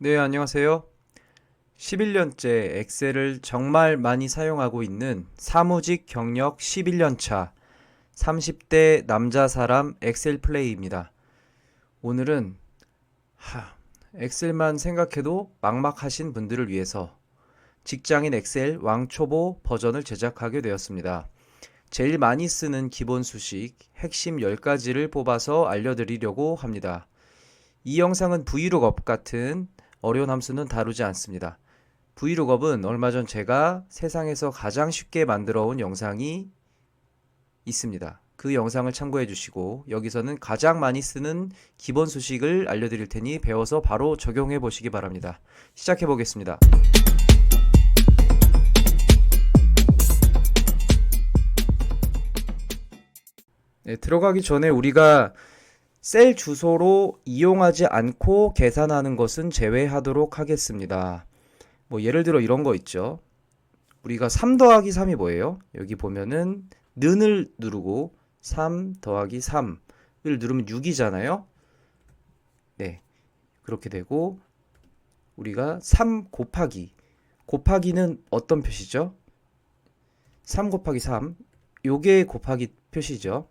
네, 안녕하세요. 11년째 엑셀을 정말 많이 사용하고 있는 사무직 경력 11년 차 30대 남자 사람 엑셀 플레이입니다. 오늘은 엑셀만 생각해도 막막하신 분들을 위해서 직장인 엑셀 왕초보 버전을 제작하게 되었습니다. 제일 많이 쓰는 기본 수식, 핵심 10가지를 뽑아서 알려드리려고 합니다. 이 영상은 브이로그 같은 어려운 함수는 다루지 않습니다. 브이로그업은 얼마 전 제가 세상에서 가장 쉽게 만들어 온 영상이 있습니다. 그 영상을 참고해 주시고 여기서는 가장 많이 쓰는 기본 수식을 알려드릴 테니 배워서 바로 적용해 보시기 바랍니다. 시작해 보겠습니다. 네, 들어가기 전에 우리가 셀 주소로 이용하지 않고 계산하는 것은 제외하도록 하겠습니다. 뭐 예를 들어 이런 거 있죠. 우리가 3 더하기 3이 뭐예요? 여기 보면은 는을 누르고 3 더하기 3을 누르면 6이잖아요. 네, 그렇게 되고 우리가 3 곱하기는 어떤 표시죠? 3 곱하기 3 요게 곱하기 표시죠.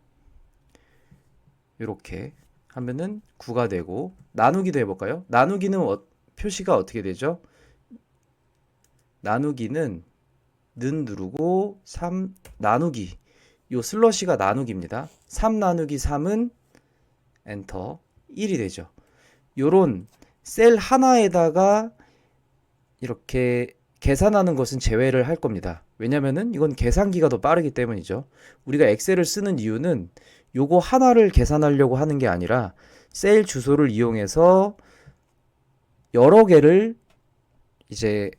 이렇게 하면은 9가 되고 나누기도 해볼까요? 나누기는 표시가 어떻게 되죠? 나누기는 는 누르고 3 나누기 요 슬러시가 나누기입니다. 3 나누기 3은 엔터 1이 되죠. 요런 셀 하나에다가 이렇게 계산하는 것은 제외를 할 겁니다. 왜냐면은 이건 계산기가 더 빠르기 때문이죠. 우리가 엑셀을 쓰는 이유는 요거 하나를 계산하려고 하는 게 아니라 셀 주소를 이용해서 여러 개를 이제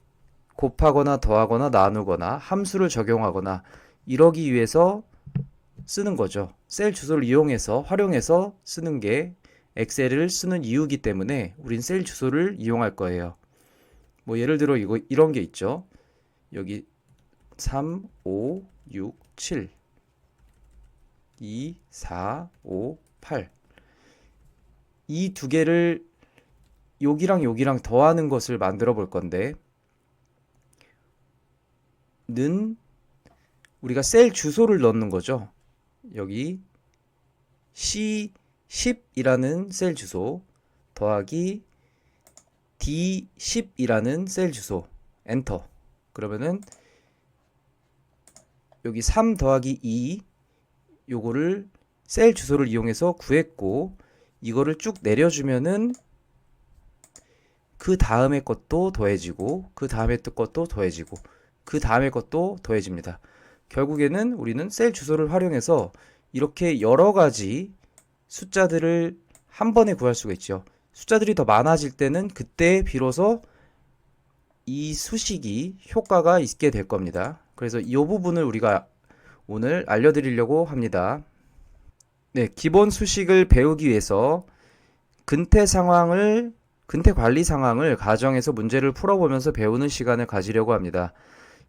곱하거나 더하거나 나누거나 함수를 적용하거나 이러기 위해서 쓰는 거죠. 셀 주소를 이용해서 활용해서 쓰는 게 엑셀을 쓰는 이유이기 때문에 우린 셀 주소를 이용할 거예요. 뭐 예를 들어 이런 게 있죠. 여기 3, 5, 6, 7, 2, 4, 5, 8. 이 두 개를 여기랑 더하는 것을 만들어 볼 건데 는 우리가 셀 주소를 넣는 거죠. 여기 C10이라는 셀 주소 더하기 D10이라는 셀 주소 엔터. 그러면은 여기 3 더하기 2 요거를 셀 주소를 이용해서 구했고 이거를 쭉 내려주면은 그 다음에 것도 더해지고 그 다음에 것도 더해지고 그 다음에 것도 더해집니다. 결국에는 우리는 셀 주소를 활용해서 이렇게 여러 가지 숫자들을 한 번에 구할 수가 있죠. 숫자들이 더 많아질 때는 그때 비로소 이 수식이 효과가 있게 될 겁니다. 그래서 이 부분을 우리가 오늘 알려드리려고 합니다. 네, 기본 수식을 배우기 위해서 근태 관리 상황을 가정에서 문제를 풀어보면서 배우는 시간을 가지려고 합니다.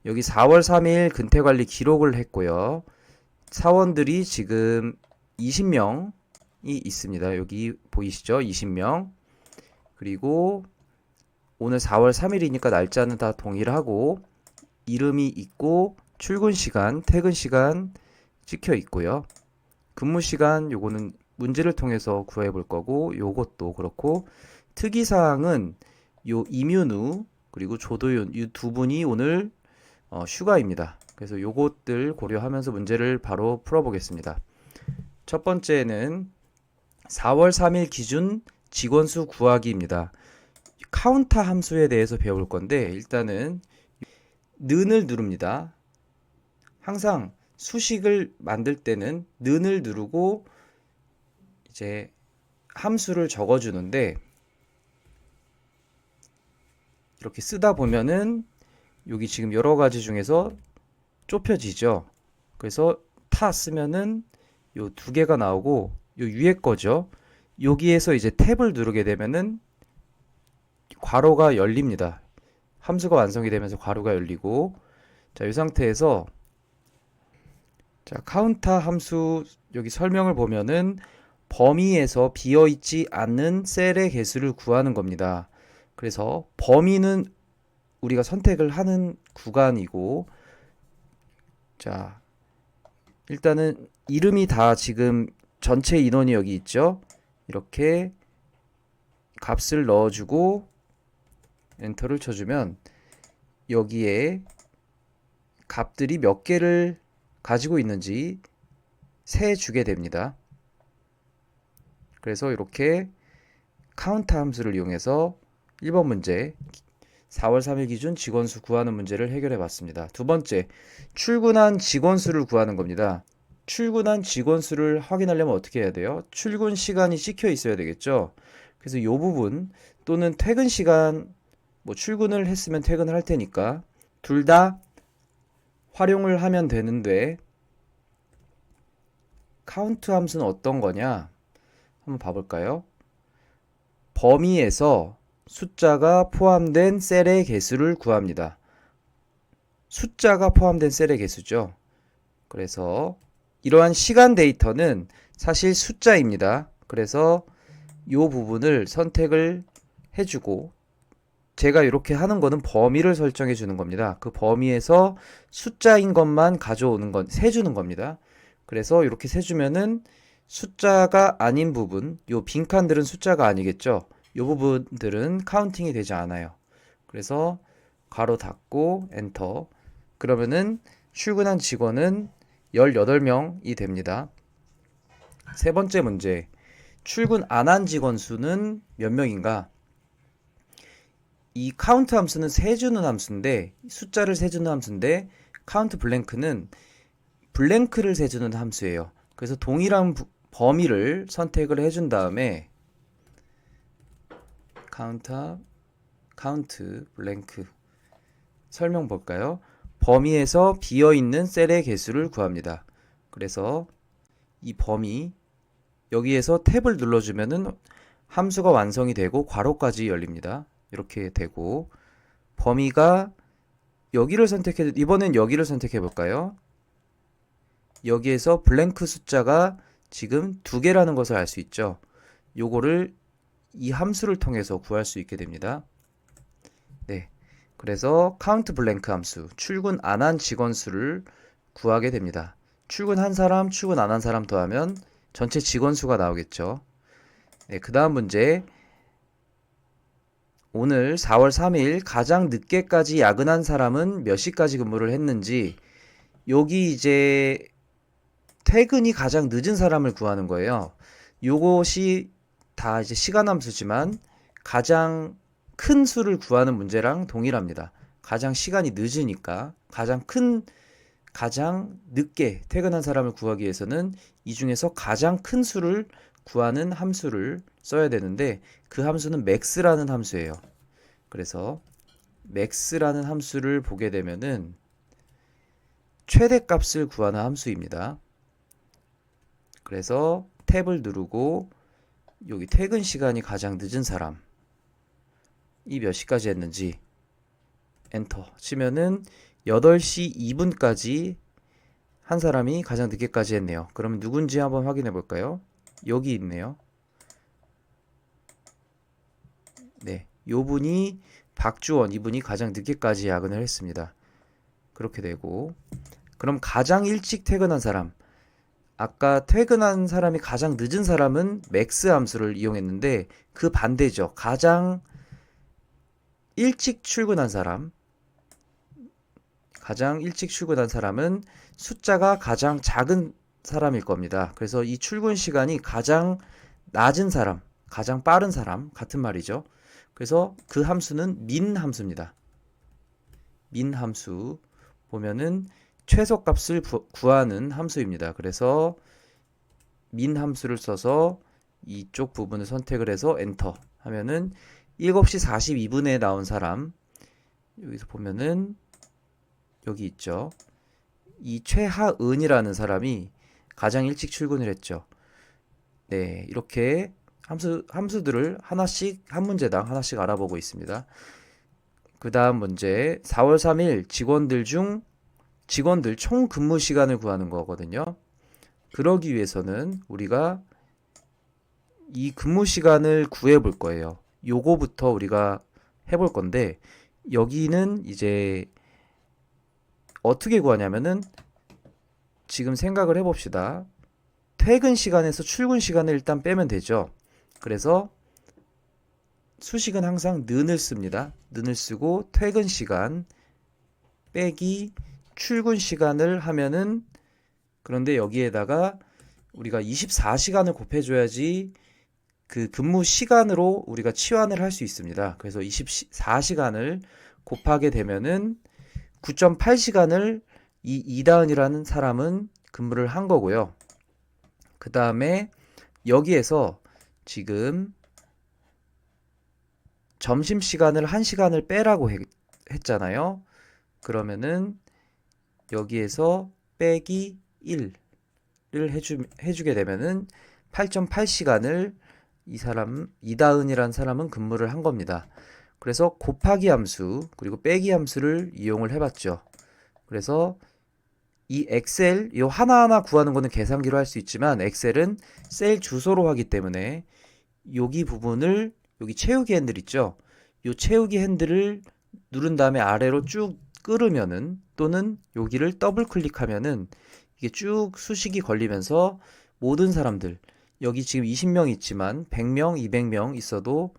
여기 4월 3일 근태 관리 기록을 했고요. 사원들이 지금 20명이 있습니다. 여기 보이시죠? 20명. 그리고 오늘 4월 3일이니까 날짜는 다 동일하고 이름이 있고 출근 시간, 퇴근 시간 찍혀 있고요. 근무 시간 요거는 문제를 통해서 구해 볼 거고 요것도 그렇고 특이사항은 요 이민우 그리고 조도윤 이 두 분이 오늘 휴가입니다. 그래서 요것들 고려하면서 문제를 바로 풀어보겠습니다. 첫 번째는 4월 3일 기준 직원수 구하기입니다. 카운터 함수에 대해서 배울 건데 일단은 는을 누릅니다. 항상 수식을 만들 때는 는을 누르고 이제 함수를 적어주는데 이렇게 쓰다 보면은 여기 지금 여러 가지 중에서 좁혀지죠. 그래서 타 쓰면은 요 두 개가 나오고 요 위에 거죠. 여기에서 이제 탭을 누르게 되면은 괄호가 열립니다. 함수가 완성이 되면서 괄호가 열리고 자, 이 상태에서 자, 카운터 함수 여기 설명을 보면은 범위에서 비어있지 않는 셀의 개수를 구하는 겁니다. 그래서 범위는 우리가 선택을 하는 구간이고, 자, 일단은 이름이 다 지금 전체 인원이 여기 있죠. 이렇게 값을 넣어주고 엔터를 쳐주면 여기에 값들이 몇 개를 가지고 있는지 세주게 됩니다. 그래서 이렇게 카운트 함수를 이용해서 1번 문제 4월 3일 기준 직원 수 구하는 문제를 해결해 봤습니다. 두 번째, 출근한 직원 수를 구하는 겁니다. 출근한 직원 수를 확인하려면 어떻게 해야 돼요? 출근 시간이 찍혀 있어야 되겠죠. 그래서 이 부분 또는 퇴근 시간, 뭐 출근을 했으면 퇴근을 할 테니까 둘 다 활용을 하면 되는데, 카운트 함수는 어떤 거냐? 한번 봐볼까요? 범위에서 숫자가 포함된 셀의 개수를 구합니다. 숫자가 포함된 셀의 개수죠. 그래서 이러한 시간 데이터는 사실 숫자입니다. 그래서 이 부분을 선택을 해주고, 제가 이렇게 하는 거는 범위를 설정해 주는 겁니다. 그 범위에서 숫자인 것만 가져오는 건, 세주는 겁니다. 그래서 이렇게 세주면은 숫자가 아닌 부분, 요 빈칸들은 숫자가 아니겠죠. 요 부분들은 카운팅이 되지 않아요. 그래서 괄호 닫고 엔터. 그러면은 출근한 직원은 18명이 됩니다. 세 번째 문제. 출근 안 한 직원 수는 몇 명인가? 이 카운트 함수는 세주는 함수인데, 숫자를 세주는 함수인데, 카운트 블랭크는 블랭크를 세주는 함수예요. 그래서 동일한 범위를 선택을 해준 다음에 카운트 블랭크 설명 볼까요? 범위에서 비어있는 셀의 개수를 구합니다. 그래서 이 범위 여기에서 탭을 눌러주면은 함수가 완성이 되고 괄호까지 열립니다. 이렇게 되고, 범위가 여기를 선택해, 이번엔 여기를 선택해 볼까요? 여기에서 블랭크 숫자가 지금 2개라는 것을 알 수 있죠. 요거를 이 함수를 통해서 구할 수 있게 됩니다. 네. 그래서 카운트 블랭크 함수, 출근 안 한 직원 수를 구하게 됩니다. 출근한 사람, 출근 안 한 사람 더하면 전체 직원 수가 나오겠죠. 네, 그 다음 문제. 오늘 4월 3일 가장 늦게까지 야근한 사람은 몇 시까지 근무를 했는지, 여기 이제 퇴근이 가장 늦은 사람을 구하는 거예요. 요것이 다 이제 시간 함수지만 가장 큰 수를 구하는 문제랑 동일합니다. 가장 시간이 늦으니까 가장 늦게 퇴근한 사람을 구하기 위해서는 이 중에서 가장 큰 수를 구하는 함수를 써야 되는데, 그 함수는 max라는 함수예요. 그래서 max라는 함수를 보게 되면은 최대값을 구하는 함수입니다. 그래서 탭을 누르고 여기 퇴근 시간이 가장 늦은 사람, 이 몇 시까지 했는지 엔터 치면은 8시 2분까지 한 사람이 가장 늦게까지 했네요. 그러면 누군지 한번 확인해 볼까요? 여기 있네요. 네, 요분이 박주원, 이분이 가장 늦게까지 야근을 했습니다. 그렇게 되고, 그럼 가장 일찍 퇴근한 사람, 아까 퇴근한 사람이 가장 늦은 사람은 맥스 함수를 이용했는데, 그 반대죠. 가장 일찍 출근한 사람, 가장 일찍 출근한 사람은 숫자가 가장 작은 사람일 겁니다. 그래서 이 출근 시간이 가장 낮은 사람, 가장 빠른 사람, 같은 말이죠. 그래서 그 함수는 민 함수입니다. 민 함수 보면은 최소값을 구하는 함수입니다. 그래서 민 함수를 써서 이쪽 부분을 선택을 해서 엔터 하면은 7시 42분에 나온 사람, 여기서 보면은 여기 있죠. 이 최하은이라는 사람이 가장 일찍 출근을 했죠. 네, 이렇게 함수들을 하나씩, 한 문제당 하나씩 알아보고 있습니다. 그 다음 문제, 4월 3일 직원들 총 근무 시간을 구하는 거거든요. 그러기 위해서는 우리가 이 근무 시간을 구해 볼 거예요. 요거부터 우리가 해볼 건데, 여기는 이제 어떻게 구하냐면은 지금 생각을 해봅시다. 퇴근 시간에서 출근 시간을 일단 빼면 되죠. 그래서 수식은 항상 는을 씁니다. 는을 쓰고 퇴근 시간 빼기 출근 시간을 하면은, 그런데 여기에다가 우리가 24시간을 곱해줘야지 그 근무 시간으로 우리가 치환을 할 수 있습니다. 그래서 24시간을 곱하게 되면은 9.8시간을 이 이다은이라는 사람은 근무를 한 거고요. 그 다음에 여기에서 지금 점심시간을 1시간을 빼라고 했잖아요. 그러면은 여기에서 빼기 1을 해주게 되면은 8.8시간을 이다은이란 사람은 근무를 한 겁니다. 그래서 곱하기 함수 그리고 빼기 함수를 이용을 해봤죠. 그래서 이 엑셀 이 하나하나 구하는 거는 계산기로 할 수 있지만 엑셀은 셀 주소로 하기 때문에 여기 부분을, 여기 채우기 핸들 있죠. 이 채우기 핸들을 누른 다음에 아래로 쭉 끌으면은, 또는 여기를 더블 클릭하면은 이게 쭉 수식이 걸리면서 모든 사람들, 여기 지금 20명 있지만 100명, 200명 있어도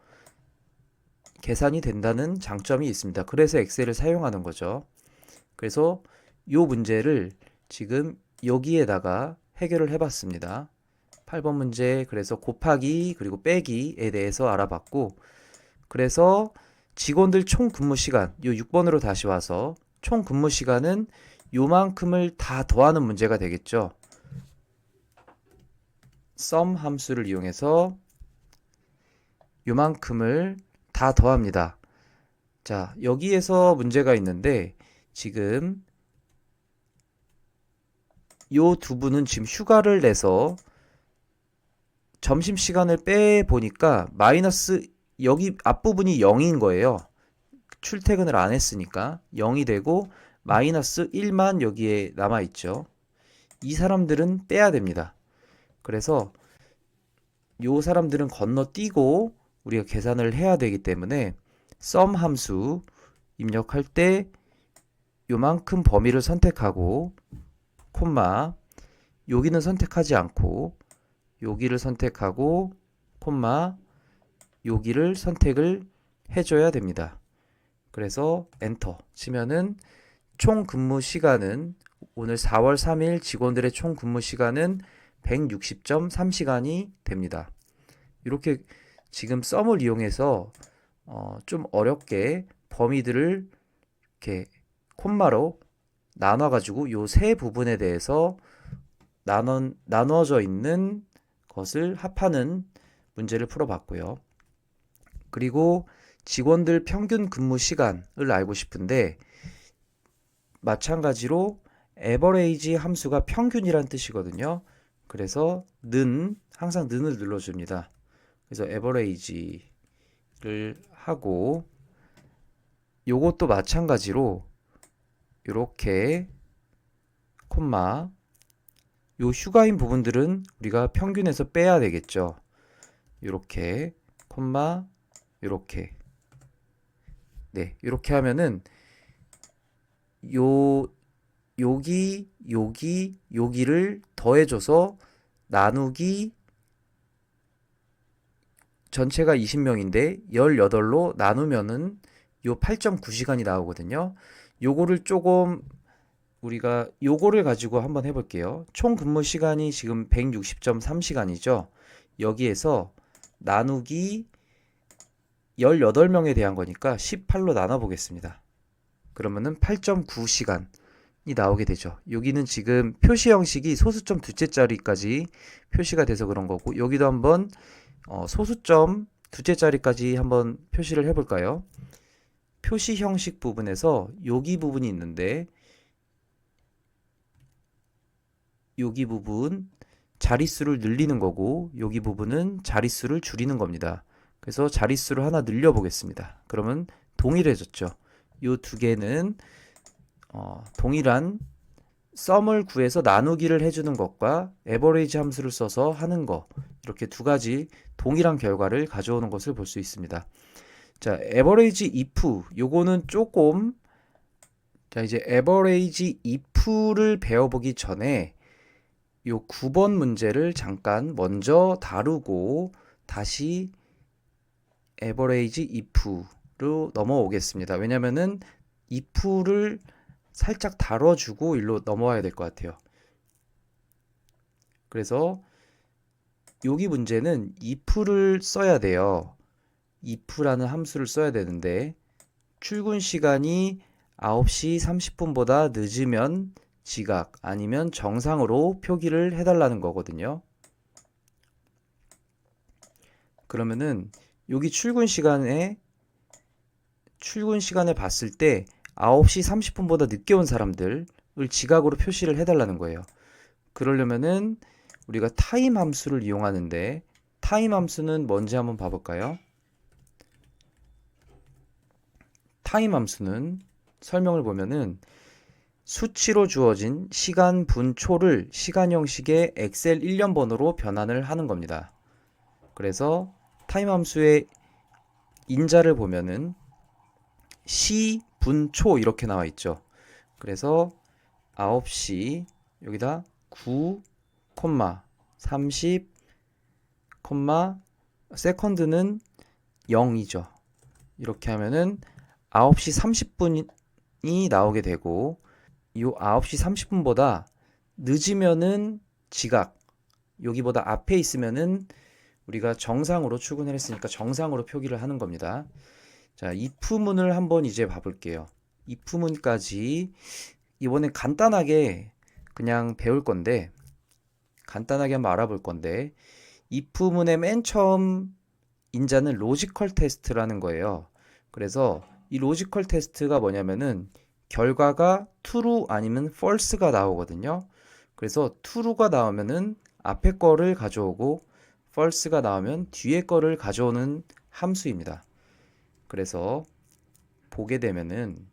계산이 된다는 장점이 있습니다. 그래서 엑셀을 사용하는 거죠. 그래서 이 문제를 지금 여기에다가 해결을 해봤습니다. 8번 문제, 그래서 곱하기 그리고 빼기에 대해서 알아봤고, 그래서 직원들 총 근무 시간, 요 6번으로 다시 와서 총 근무 시간은 요만큼을 다 더하는 문제가 되겠죠. sum 함수를 이용해서 요만큼을 다 더합니다. 자, 여기에서 문제가 있는데 지금 요 두 분은 지금 휴가를 내서 점심시간을 빼보니까 마이너스, 여기 앞부분이 0인 거예요. 출퇴근을 안 했으니까 0이 되고 마이너스 1만 여기에 남아있죠. 이 사람들은 빼야 됩니다. 그래서 요 사람들은 건너뛰고 우리가 계산을 해야 되기 때문에 sum 함수 입력할 때 요만큼 범위를 선택하고 콤마, 여기는 선택하지 않고 여기를 선택하고 콤마, 여기를 선택을 해줘야 됩니다. 그래서 엔터 치면은 총 근무 시간은, 오늘 4월 3일 직원들의 총 근무 시간은 160.3시간이 됩니다. 이렇게 지금 썸을 이용해서 좀 어렵게 범위들을 이렇게 콤마로 나눠가지고 요 세 부분에 대해서 나눠져 있는 것을 합하는 문제를 풀어봤고요. 그리고 직원들 평균 근무 시간을 알고 싶은데 마찬가지로 average 함수가 평균이란 뜻이거든요. 그래서 항상 는을 눌러줍니다. 그래서 average를 하고, 요것도 마찬가지로 이렇게 콤마, 요 휴가인 부분들은 우리가 평균에서 빼야 되겠죠. 이렇게 콤마, 이렇게, 네, 이렇게 하면은 여기를 더해줘서 나누기, 전체가 20명인데 18로 나누면은 요 8.9시간이 나오거든요. 요거를 조금 우리가 요거를 가지고 한번 해볼게요. 총 근무 시간이 지금 160.3시간이죠. 여기에서 나누기 18명에 대한 거니까 18로 나눠 보겠습니다. 그러면은 8.9시간이 나오게 되죠. 여기는 지금 표시 형식이 소수점 두째 자리까지 표시가 돼서 그런 거고, 여기도 한번 소수점 두째 자리까지 한번 표시를 해볼까요? 표시 형식 부분에서 여기 부분이 있는데 여기 부분 자릿수를 늘리는 거고, 여기 부분은 자릿수를 줄이는 겁니다. 그래서 자릿수를 하나 늘려 보겠습니다. 그러면 동일해졌죠. 이 두 개는 동일한 썸을 구해서 나누기를 해주는 것과 에버리지 함수를 써서 하는 것, 이렇게 두 가지 동일한 결과를 가져오는 것을 볼 수 있습니다. 자, average if 요거는 조금 자, 이제 average if를 배워보기 전에 요 9번 문제를 잠깐 먼저 다루고 다시 average if로 넘어오겠습니다. 왜냐면은 if를 살짝 다뤄주고 일로 넘어와야 될 것 같아요. 그래서 여기 문제는 if를 써야 돼요. if라는 함수를 써야 되는데 출근 시간이 9시 30분보다 늦으면 지각 아니면 정상으로 표기를 해달라는 거거든요. 그러면은 여기 출근 시간에 봤을 때 9시 30분보다 늦게 온 사람들을 지각으로 표시를 해달라는 거예요. 그러려면은 우리가 타임 함수를 이용하는데 타임 함수는 뭔지 한번 봐볼까요? 타임 함수는 설명을 보면은 수치로 주어진 시간, 분, 초를 시간 형식의 엑셀 1년번호로 변환을 하는 겁니다. 그래서 타임 함수의 인자를 보면은 시, 분, 초 이렇게 나와 있죠. 그래서 9시 여기다 9, 30, 세컨드는 0이죠. 이렇게 하면은 9시 30분이 나오게 되고 이 9시 30분보다 늦으면은 지각 여기보다 앞에 있으면은 우리가 정상으로 출근을 했으니까 정상으로 표기를 하는 겁니다. 자, if문을 한번 이제 봐볼게요. if문까지 이번에 간단하게 그냥 배울 건데 간단하게 한번 알아볼 건데 if문의 맨 처음 인자는 로지컬 테스트라는 거예요. 그래서 이 로지컬 테스트가 뭐냐면은 결과가 true 아니면 false가 나오거든요. 그래서 true가 나오면은 앞에 거를 가져오고 false가 나오면 뒤에 거를 가져오는 함수입니다. 그래서 보게 되면은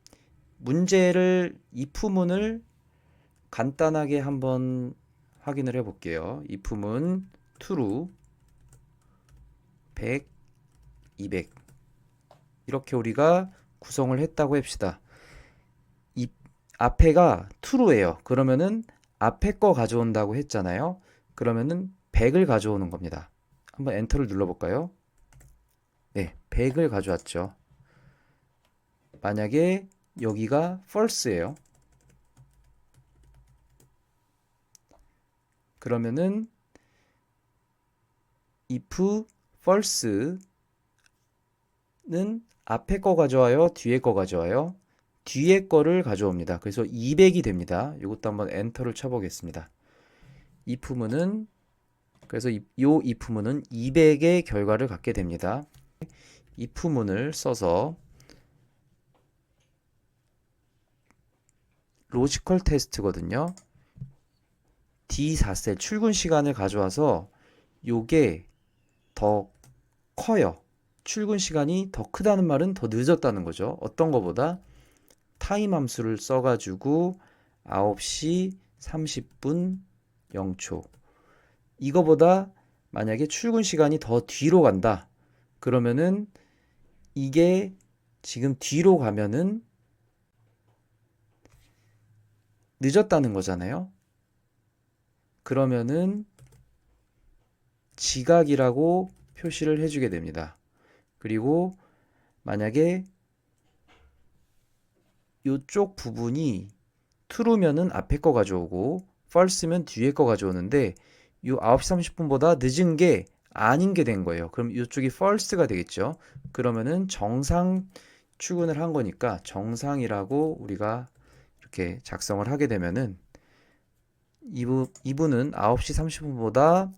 문제를 if문을 간단하게 한번 확인을 해 볼게요. if문 true 100, 200 이렇게 우리가 구성을 했다고 합시다. 이 앞에가 true예요. 그러면은 앞에 거 가져온다고 했잖아요. 그러면은 100을 가져오는 겁니다. 한번 엔터를 눌러볼까요? 네, 100을 가져왔죠. 만약에 여기가 false예요. 그러면은 if false는 앞에 거 가져와요? 뒤에 거 가져와요? 뒤에 거를 가져옵니다. 그래서 200이 됩니다. 이것도 한번 엔터를 쳐보겠습니다. if문은 그래서 이 if문은 200의 결과를 갖게 됩니다. if문을 써서 로지컬 테스트거든요. D4셀 출근 시간을 가져와서 요게 더 커요. 출근 시간이 더 크다는 말은 더 늦었다는 거죠. 어떤 거보다 타임 함수를 써가지고 9시 30분 0초 이거보다 만약에 출근 시간이 더 뒤로 간다. 그러면은 이게 지금 뒤로 가면은 늦었다는 거잖아요. 그러면은 지각이라고 표시를 해주게 됩니다. 그리고 만약에 이쪽 부분이 true면은 앞에 거 가져오고 false면 뒤에 거 가져오는데 이 9시 30분보다 늦은 게 아닌 게 된 거예요. 그럼 이쪽이 false가 되겠죠. 그러면은 정상 출근을 한 거니까 정상이라고 우리가 이렇게 작성을 하게 되면은 이분은 9시 30분보다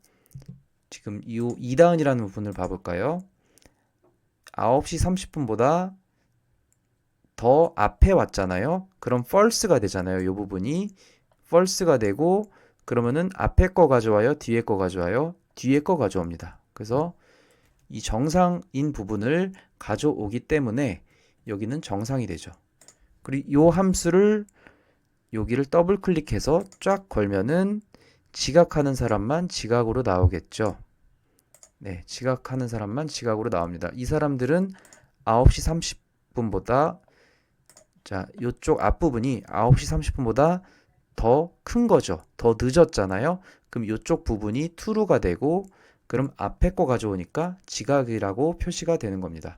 지금 이 2단이라는 부분을 봐볼까요? 9시 30분보다 더 앞에 왔잖아요. 그럼 false가 되잖아요. 이 부분이 false가 되고 그러면은 앞에 거 가져와요? 뒤에 거 가져와요? 뒤에 거 가져옵니다. 그래서 이 정상인 부분을 가져오기 때문에 여기는 정상이 되죠. 그리고 이 함수를 여기를 더블 클릭해서 쫙 걸면은 지각하는 사람만 지각으로 나오겠죠. 네, 지각하는 사람만 지각으로 나옵니다. 이 사람들은 9시 30분보다 자, 요쪽 앞부분이 9시 30분보다 더 큰 거죠. 더 늦었잖아요. 그럼 요쪽 부분이 true가 되고 그럼 앞에 거 가져오니까 지각이라고 표시가 되는 겁니다.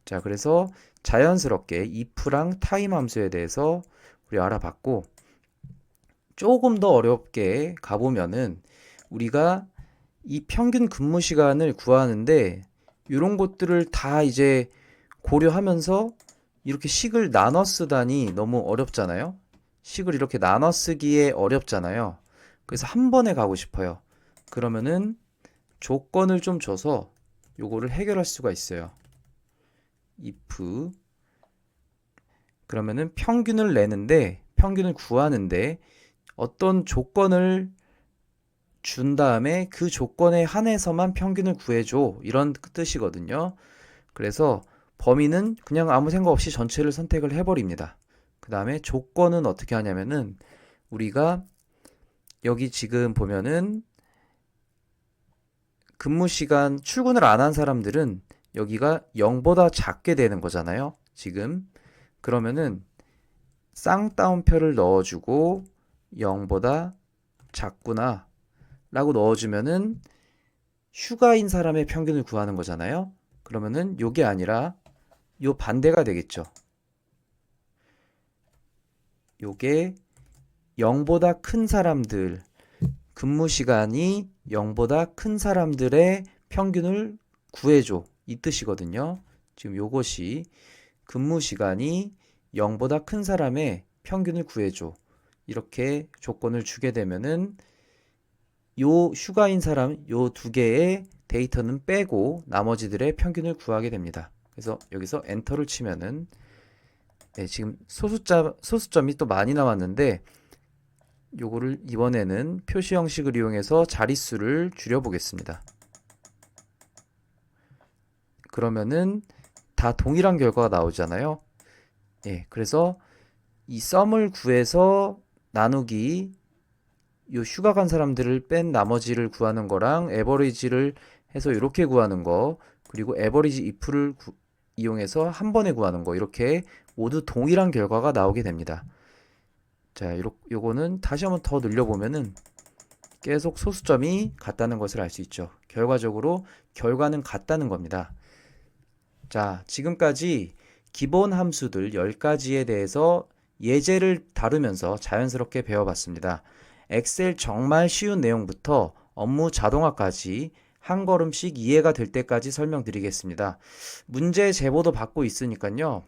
자, 그래서 자연스럽게 if랑 time 함수에 대해서 우리 알아봤고 조금 더 어렵게 가보면은 우리가 이 평균 근무 시간을 구하는데 이런 것들을 다 이제 고려하면서 이렇게 식을 나눠 쓰다니 너무 어렵잖아요. 식을 이렇게 나눠 쓰기에 어렵잖아요. 그래서 한 번에 가고 싶어요. 그러면은 조건을 좀 줘서 요거를 해결할 수가 있어요. if 그러면은 평균을 내는데 평균을 구하는데 어떤 조건을 준 다음에 그 조건에 한해서만 평균을 구해줘 이런 뜻이거든요. 그래서 범위는 그냥 아무 생각 없이 전체를 선택을 해버립니다. 그 다음에 조건은 어떻게 하냐면은 우리가 여기 지금 보면은 근무 시간 출근을 안 한 사람들은 여기가 0보다 작게 되는 거잖아요. 지금 그러면은 쌍따옴표를 넣어주고 0보다 작구나 라고 넣어주면은 휴가인 사람의 평균을 구하는 거잖아요. 그러면은 요게 아니라 요 반대가 되겠죠. 요게 0보다 큰 사람들, 근무 시간이 0보다 큰 사람들의 평균을 구해줘. 이 뜻이거든요. 지금 요것이 근무 시간이 0보다 큰 사람의 평균을 구해줘. 이렇게 조건을 주게 되면은 요 휴가인 사람 요 두 개의 데이터는 빼고 나머지들의 평균을 구하게 됩니다. 그래서 여기서 엔터를 치면은 네, 지금 소수점이 또 많이 나왔는데 요거를 이번에는 표시 형식을 이용해서 자릿수를 줄여 보겠습니다. 그러면은 다 동일한 결과가 나오잖아요. 예, 그래서 이 썸을 구해서 나누기 요 휴가 간 사람들을 뺀 나머지를 구하는 거랑 에버리지를 해서 이렇게 구하는 거 그리고 에버리지 if를 이용해서 한 번에 구하는 거 이렇게 모두 동일한 결과가 나오게 됩니다. 자, 요거는 다시 한번 더 늘려보면은 계속 소수점이 같다는 것을 알 수 있죠. 결과적으로 결과는 같다는 겁니다. 자, 지금까지 기본 함수들 10가지에 대해서 예제를 다루면서 자연스럽게 배워봤습니다. 엑셀 정말 쉬운 내용부터 업무 자동화까지 한 걸음씩 이해가 될 때까지 설명드리겠습니다. 문제 제보도 받고 있으니까요.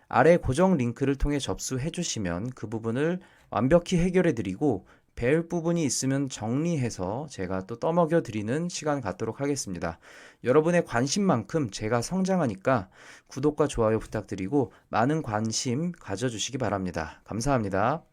아래 고정 링크를 통해 접수해 주시면 그 부분을 완벽히 해결해 드리고 배울 부분이 있으면 정리해서 제가 또 떠먹여 드리는 시간 갖도록 하겠습니다. 여러분의 관심만큼 제가 성장하니까 구독과 좋아요 부탁드리고 많은 관심 가져주시기 바랍니다. 감사합니다.